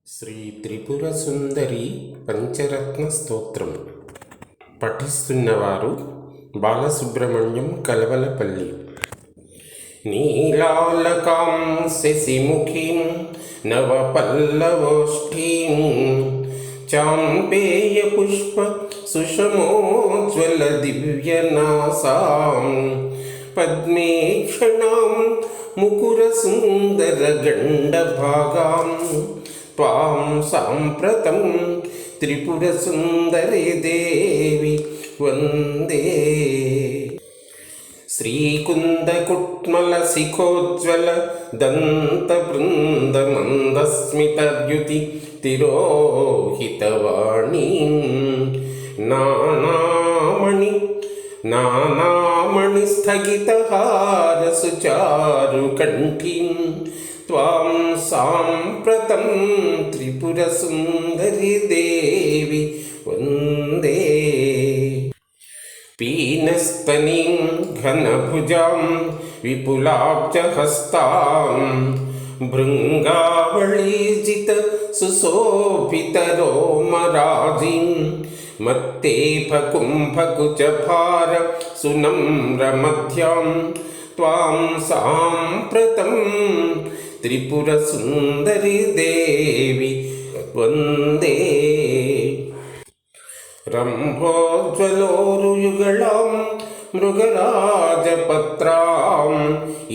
శ్రీ త్రిపుర సుందరి పంచరత్న స్తోత్రం పఠిస్తున్నవారు బాలసుబ్రహ్మణ్యం కలవలపల్లి. నీలాలకాం శశిముఖీం నవపల్లవోష్ఠీం చాంపేయ పుష్ప సుషమోజ్వల దివ్యనాసాం పద్మేక్షణాం ముకుర సుందర గండభాగాం త్వాం సాంప్రతం త్రిపుర సుందరి దేవి వందే. శ్రీకుందకుట్మల శిఖోజ్వల దంత బృంద మందస్మితద్యుతి తిరోహితవాణీ నానామణి స్థగితహార సుచారు కంఠీం త్వాం సాంప్రతం త్రిపుర సుందరి దేవి వందే. పీనస్తనీం ఘనభుజాం విపులాబ్జహస్తాం భృంగావళీజిత సుశోభితరోమరాజీం మత్తేఫకుంభకుచభార సునమ్రమధ్యాం త్వాం సాంప్రతం త్రిపుర సుందరి దేవి వందే. రంభోజ్వలోరుయుగళాం మృగరాజపత్రాం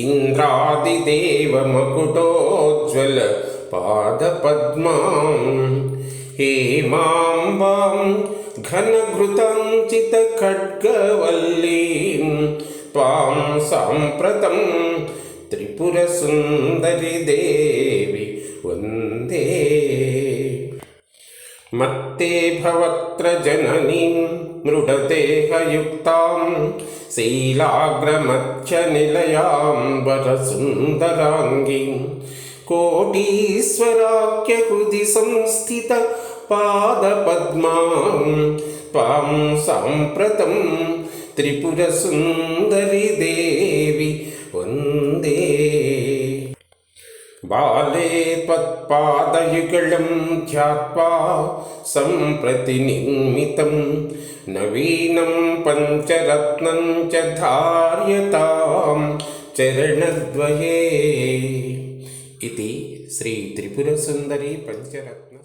ఇంద్రాదిదేవమకుటోజ్వల పాదపద్మాం హేమాంబాం ఘనఘృతాంచిత ఖడ్గవల్లీం త్వాం సాంప్రతం త్రిపుర సుందరి దేవి వందే. మత్తే భవత్ర జననీం మృడదేహయుక్తాం శైలాగ్రమధ్య నిలయాం వరసుందరాంగీం కోటీశ్వరాఖ్య హృది సంస్థిత పాదపద్మాం త్వాం సాంప్రతం త్రిపుర సుందరి దేవి వందే. బాలే త్వత్పాదయుగళం ధ్యాత్వా సంప్రతి నిర్మితం నవీనం పంచరత్నం చ ధార్యతాం చరణద్వయే. ఇది శ్రీ త్రిపుర సుందరి పంచరత్న.